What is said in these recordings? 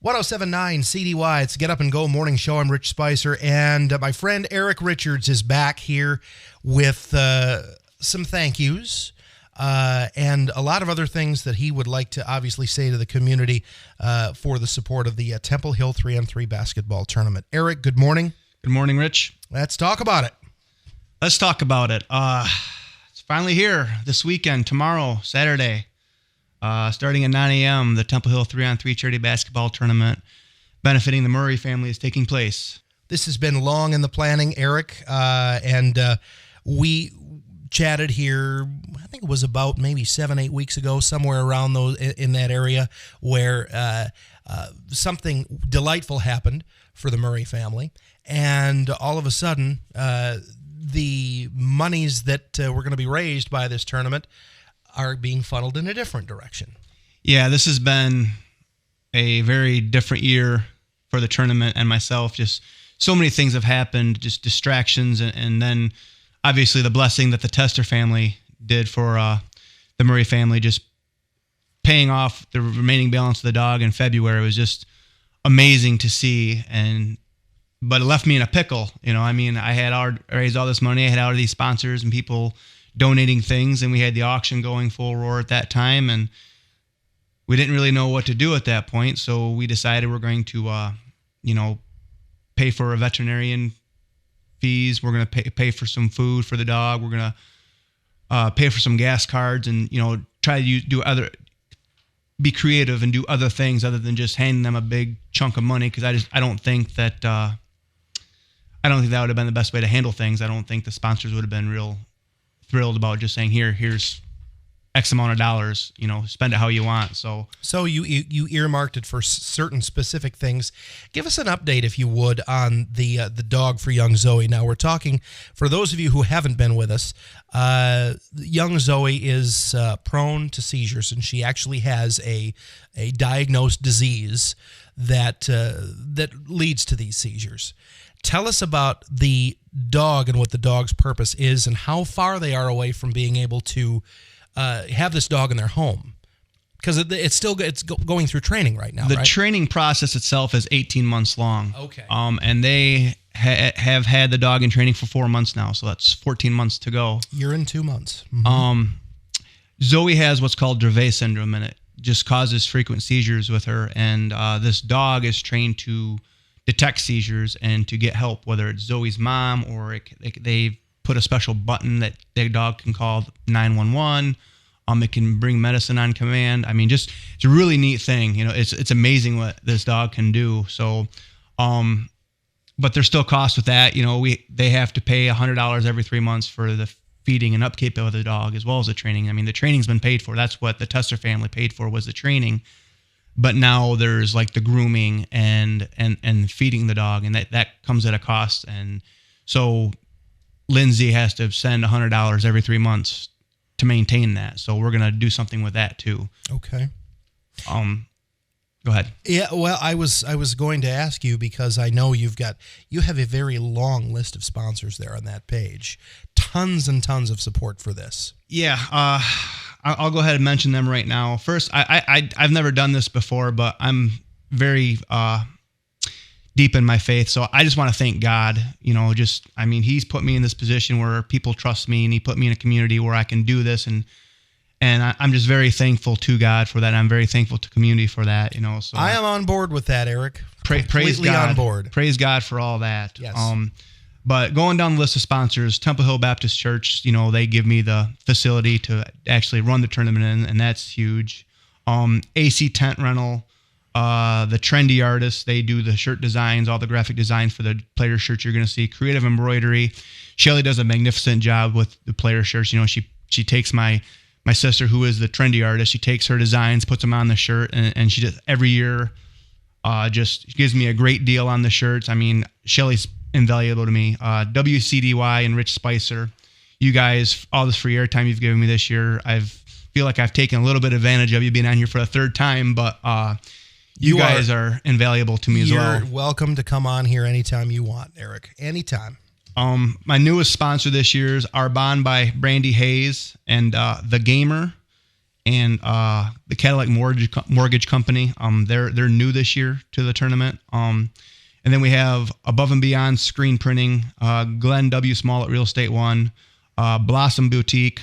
1079 CDY, it's Get Up and Go Morning Show. I'm Rich Spicer, and my friend Eric Richards is back here with some thank yous and a lot of other things that he would like to obviously say to the community for the support of the Temple Hill 3-on-3 basketball tournament. Eric, good morning. Good morning, Rich. Let's talk about it. Let's talk about it. It's finally here this weekend, tomorrow, Saturday. Starting at 9 a.m., the Temple Hill 3-on-3 charity basketball tournament benefiting the Murray family is taking place. This has been long in the planning, Eric, and we chatted here, I think it was about maybe 7-8 weeks ago, somewhere around those in that area, where something delightful happened for the Murray family, and all of a sudden, the monies that were going to be raised by this tournament are being funneled in a different direction. Yeah, this has been a very different year for the tournament and myself. Just so many things have happened, just distractions, and then obviously the blessing that the Tester family did for the Murray family, just paying off the remaining balance of the dog in February was just amazing to see. But it left me in a pickle. You know, I mean, I had raised all this money. I had all of these sponsors and people donating things, and we had the auction going full roar at that time, and we didn't really know what to do at that point. So we decided we're going to, pay for a veterinarian fees. We're going to pay for some food for the dog. We're going to pay for some gas cards, and try to be creative and do other things other than just handing them a big chunk of money, because I don't think that would have been the best way to handle things. I don't think the sponsors would have been real thrilled about just saying, here's X amount of dollars, spend it how you want. So you earmarked it for certain specific things. Give us an update, if you would, on the dog for young Zoe. Now, we're talking, for those of you who haven't been with us, young Zoe is prone to seizures, and she actually has a diagnosed disease that leads to these seizures. Tell us about the dog and what the dog's purpose is, and how far they are away from being able to have this dog in their home, because it's going through training right now. The right? training process itself is 18 months long. Okay. And they have had the dog in training for 4 months now, so that's 14 months to go. You're in 2 months. Mm-hmm. Zoe has what's called Dravet syndrome, and it just causes frequent seizures with her. And this dog is trained to detect seizures and to get help, whether it's Zoe's mom or they put a special button that their dog can call 911. It can bring medicine on command. I mean, it's a really neat thing. It's amazing what this dog can do. So, but there's still costs with that. They have to pay $100 every 3 months for the feeding and upkeep of the dog, as well as the training. I mean, the training's been paid for. That's what the Tester family paid for, was the training. But now there's like the grooming and feeding the dog, and that comes at a cost. And so Lindsay has to send $100 every 3 months to maintain that. So we're going to do something with that too. Okay. Go ahead. Yeah, well, I was going to ask you, because I know you have a very long list of sponsors there on that page. Tons and tons of support for this. Yeah, I'll go ahead and mention them right now. First, I've never done this before, but I'm very deep in my faith. So I just want to thank God. He's put me in this position where people trust me, and he put me in a community where I can do this. And I'm just very thankful to God for that. And I'm very thankful to community for that. So I am on board with that, Eric. Praise God. On board. Praise God for all that. Yes. But going down the list of sponsors, Temple Hill Baptist Church, they give me the facility to actually run the tournament in, and that's huge. AC Tent Rental, the Trendy Artists, they do the shirt designs, all the graphic designs for the player shirts you're going to see. Creative Embroidery, Shelly does a magnificent job with the player shirts. She takes my sister, who is the Trendy Artist, she takes her designs, puts them on the shirt, and she just every year just gives me a great deal on the shirts. I mean, Shelly's invaluable to me. WCDY and Rich Spicer, you guys, all this free airtime you've given me this year, I feel like I've taken a little bit of advantage of you being on here for a third time, but you guys are invaluable to me as well. You're welcome to come on here anytime you want, Eric. Anytime. My newest sponsor this year is Arbonne by Brandy Hayes and The Gamer. and the Cadillac Mortgage Company. They're new this year to the tournament. And then we have Above and Beyond Screen Printing, Glenn W. Small at Real Estate One, Blossom Boutique,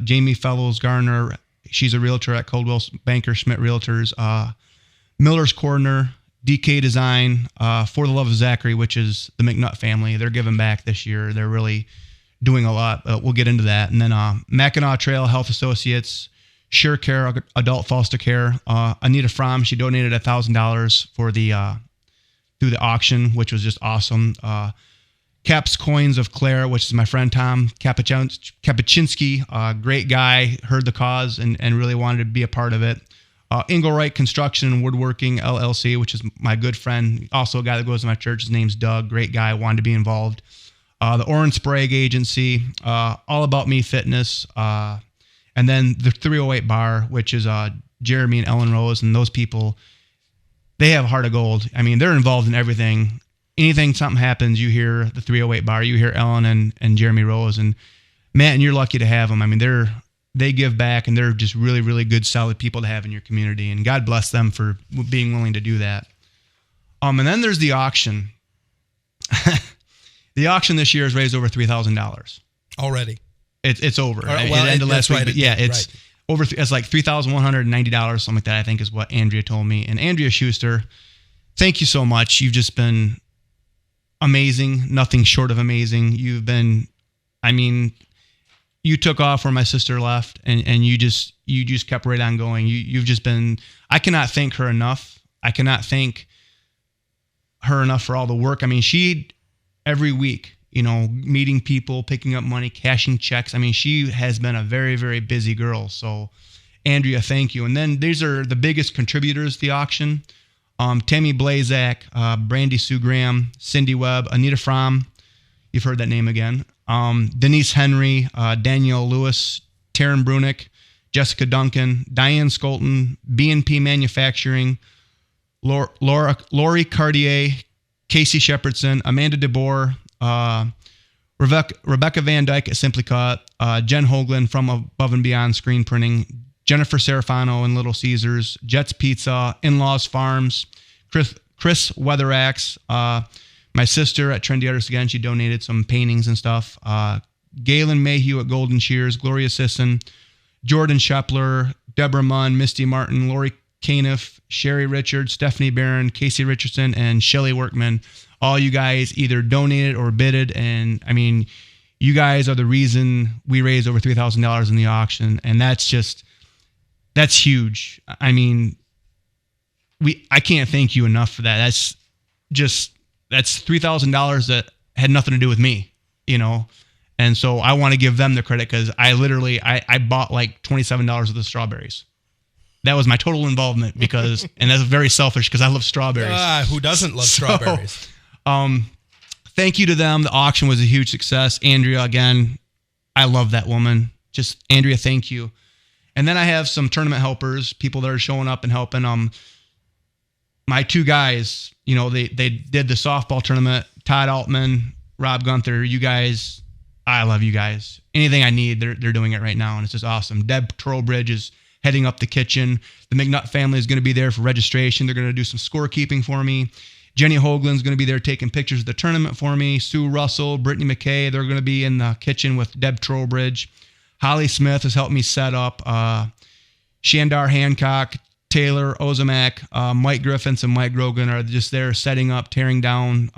Jamie Fellows Garner. She's a realtor at Coldwell Banker Schmidt Realtors. Miller's Corner, DK Design, For the Love of Zachary, which is the McNutt family. They're giving back this year. They're really doing a lot. We'll get into that. And then Mackinac Trail Health Associates, Sure Care Adult Foster Care. Anita Fromm, she donated $1,000 for the through the auction, which was just awesome. Caps Coins of Claire, which is my friend Tom Kapuscinski, great guy, heard the cause and really wanted to be a part of it. Engelwright Construction and Woodworking LLC, which is my good friend, also a guy that goes to my church. His name's Doug, great guy, wanted to be involved. The Orange Sprague Agency, All About Me Fitness, and then the 308 Bar, which is Jeremy and Ellen Rose, and those people, they have a heart of gold. I mean, they're involved in everything. Anything, something happens, you hear the 308 Bar, you hear Ellen and Jeremy Rose, and Matt, and you're lucky to have them. I mean, they give back, and they're just really, really good, solid people to have in your community, and God bless them for being willing to do that. And then there's the auction. The auction this year has raised over $3,000 already. It's over. Well, it ended last week, right, but yeah, it's right. over. It's like $3,190, something like that. I think is what Andrea told me. And Andrea Schuster, thank you so much. You've just been amazing, nothing short of amazing. You've been, I mean, you took off where my sister left, and you just kept right on going. You've just been. I cannot thank her enough. I cannot thank her enough for all the work. I mean, she every week, meeting people, picking up money, cashing checks. I mean, she has been a very, very busy girl. So, Andrea, thank you. And then these are the biggest contributors to the auction. Tammy Blazak, Brandy Sue Graham, Cindy Webb, Anita Fromm. You've heard that name again. Denise Henry, Danielle Lewis, Taryn Brunick, Jessica Duncan, Diane Skolton, B&P Manufacturing, Lori Cartier, Casey Shepherdson, Amanda DeBoer, Rebecca Van Dyke at Simply Cut, Jen Hoagland from Above and Beyond Screen Printing, Jennifer Serafano and Little Caesars, Jets Pizza, In-Laws Farms, Chris Weatherax, my sister at Trendy Artists again, she donated some paintings and stuff. Galen Mayhew at Golden Shears, Gloria Sisson, Jordan Shepler, Deborah Munn, Misty Martin, Lori Caniff, Sherry Richards, Stephanie Barron, Casey Richardson, and Shelly Workman. All you guys either donated or bidded, and I mean, you guys are the reason we raised over $3,000 in the auction, and that's huge. I mean, I can't thank you enough for that. That's $3,000 that had nothing to do with me, and so I want to give them the credit because I bought like $27 of the strawberries. That was my total involvement and that's very selfish because I love strawberries. Who doesn't love strawberries? Thank you to them. The auction was a huge success. Andrea, again, I love that woman. Just Andrea, thank you. And then I have some tournament helpers, people that are showing up and helping. My two guys, they did the softball tournament. Todd Altman, Rob Gunther, you guys, I love you guys. Anything I need, they're doing it right now, and it's just awesome. Deb Trowbridge is heading up the kitchen. The McNutt family is going to be there for registration. They're going to do some scorekeeping for me. Jenny Hoagland's going to be there taking pictures of the tournament for me. Sue Russell, Brittany McKay, they're going to be in the kitchen with Deb Trowbridge. Holly Smith has helped me set up. Shandar Hancock, Taylor Ozamak, Mike Griffiths, and Mike Grogan are just there setting up, tearing down.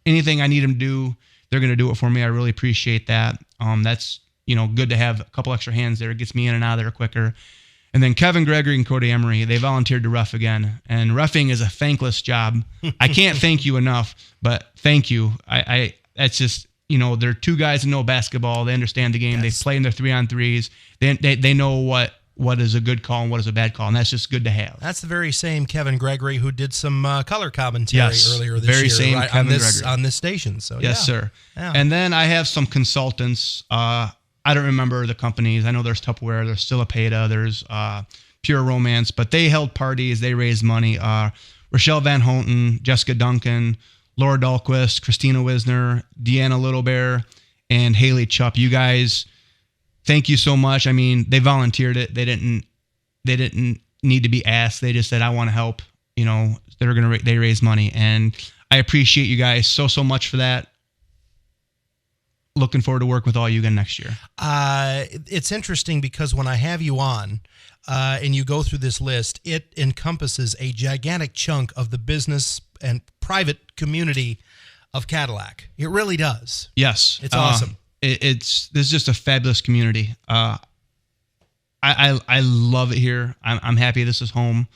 Anything I need them to do, they're going to do it for me. I really appreciate that. That's good to have a couple extra hands there. It gets me in and out of there quicker. And then Kevin Gregory and Cody Emery, they volunteered to ref again. And reffing is a thankless job. I can't thank you enough, but thank you. That's just, they're two guys that know basketball. They understand the game. Yes. They play in their 3-on-3s. They know what is a good call and what is a bad call, and that's just good to have. That's the very same Kevin Gregory who did some color commentary earlier this year. Very same right, Kevin Gregory. On this station. So yes, sir. Yeah. And then I have some consultants. I don't remember the companies. I know there's Tupperware, there's Stilapeta, there's Pure Romance, but they held parties, they raised money. Rochelle Van Houten, Jessica Duncan, Laura Dahlquist, Christina Wisner, Deanna Littlebear, and Haley Chupp. You guys, thank you so much. I mean, they volunteered it. They didn't They didn't need to be asked. They just said, I want to help. They raise money. And I appreciate you guys so much for that. Looking forward to work with all you again next year. It's interesting because when I have you on and you go through this list, it encompasses a gigantic chunk of the business and private community of Cadillac. It really does. Yes. It's awesome. This is just a fabulous community. I love it here. I'm happy this is home.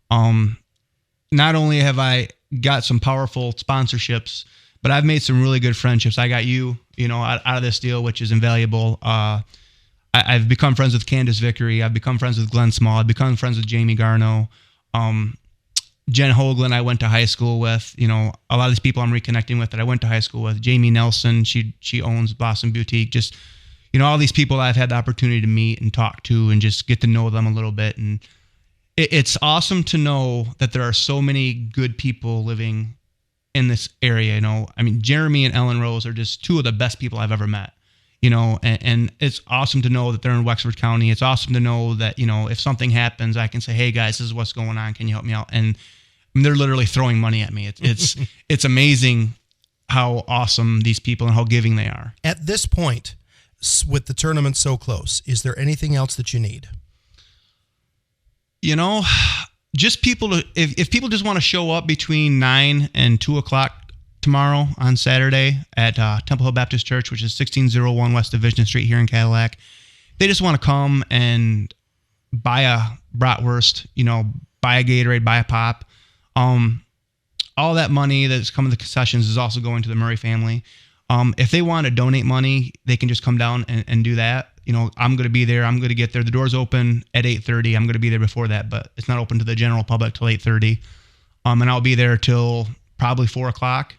Not only have I got some powerful sponsorships, but I've made some really good friendships. I got you, out of this deal, which is invaluable. I've become friends with Candace Vickery. I've become friends with Glenn Small. I've become friends with Jamie Garneau. Jen Hoagland I went to high school with. A lot of these people I'm reconnecting with that I went to high school with. Jamie Nelson, she owns Blossom Boutique. Just, all these people I've had the opportunity to meet and talk to and just get to know them a little bit. And it's awesome to know that there are so many good people living in this area. Jeremy and Ellen Rose are just two of the best people I've ever met. And it's awesome to know that they're in Wexford County. It's awesome to know that, if something happens, I can say, hey guys, this is what's going on. Can you help me out? And they're literally throwing money at me. It's amazing how awesome these people and how giving they are. At this point, with the tournament so close, is there anything else that you need? Just people if people just want to show up between 9 and 2 o'clock tomorrow on Saturday at Temple Hill Baptist Church, which is 1601 West Division Street here in Cadillac. They just want to come and buy a bratwurst, buy a Gatorade, buy a pop. All that money that's coming to the concessions is also going to the Murray family. If they want to donate money, they can just come down and do that. I'm going to be there. I'm going to get there. The door's open at 8:30. I'm going to be there before that, but it's not open to the general public till 8:30. And I'll be there till probably 4 o'clock.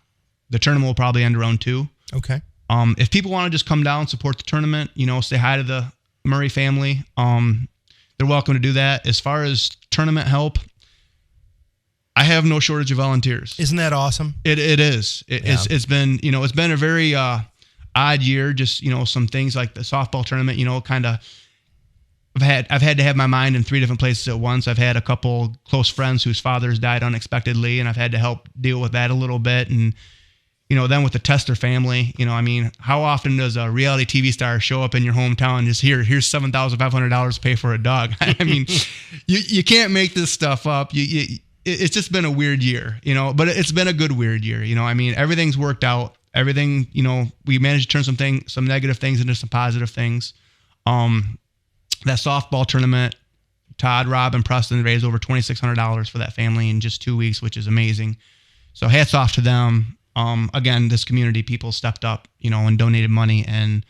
The tournament will probably end around 2. Okay. If people want to just come down, support the tournament, say hi to the Murray family, they're welcome to do that. As far as tournament help, I have no shortage of volunteers. Isn't that awesome? It is. It's been, it's been a very odd year. Just, some things like the softball tournament, kind of, I've had to have my mind in 3 different places at once. I've had a couple close friends whose fathers died unexpectedly, and I've had to help deal with that a little bit. And, then with the Tester family, how often does a reality TV star show up in your hometown and just here's $7,500 to pay for a dog? You can't make this stuff up. It's just been a weird year, but it's been a good weird year. Everything's worked out. Everything, we managed to turn some negative things into some positive things. That softball tournament, Todd, Rob, and Preston raised over $2,600 for that family in just 2 weeks, which is amazing. So hats off to them. Again, this community, people stepped up, and donated money. And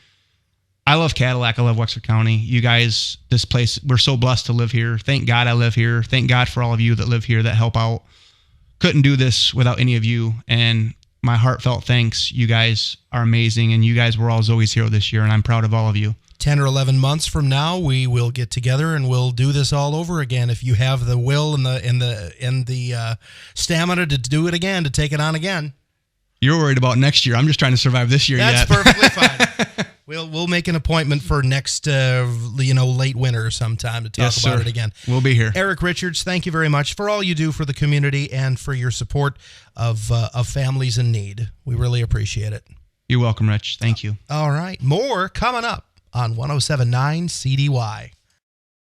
I love Cadillac. I love Wexford County. You guys, this place, we're so blessed to live here. Thank God I live here. Thank God for all of you that live here that help out. Couldn't do this without any of you. And my heartfelt thanks. You guys are amazing. And you guys were all Zoe's hero this year. And I'm proud of all of you. 10 or 11 months from now, we will get together and we'll do this all over again. If you have the will and the stamina to do it again, to take it on again. You're worried about next year. I'm just trying to survive this year. That's perfectly fine. We'll make an appointment for next late winter sometime to talk about it again. We'll be here. Eric Richards, thank you very much for all you do for the community and for your support of families in need. We really appreciate it. You're welcome, Rich. Thank you. All right. More coming up on 107.9 CDY.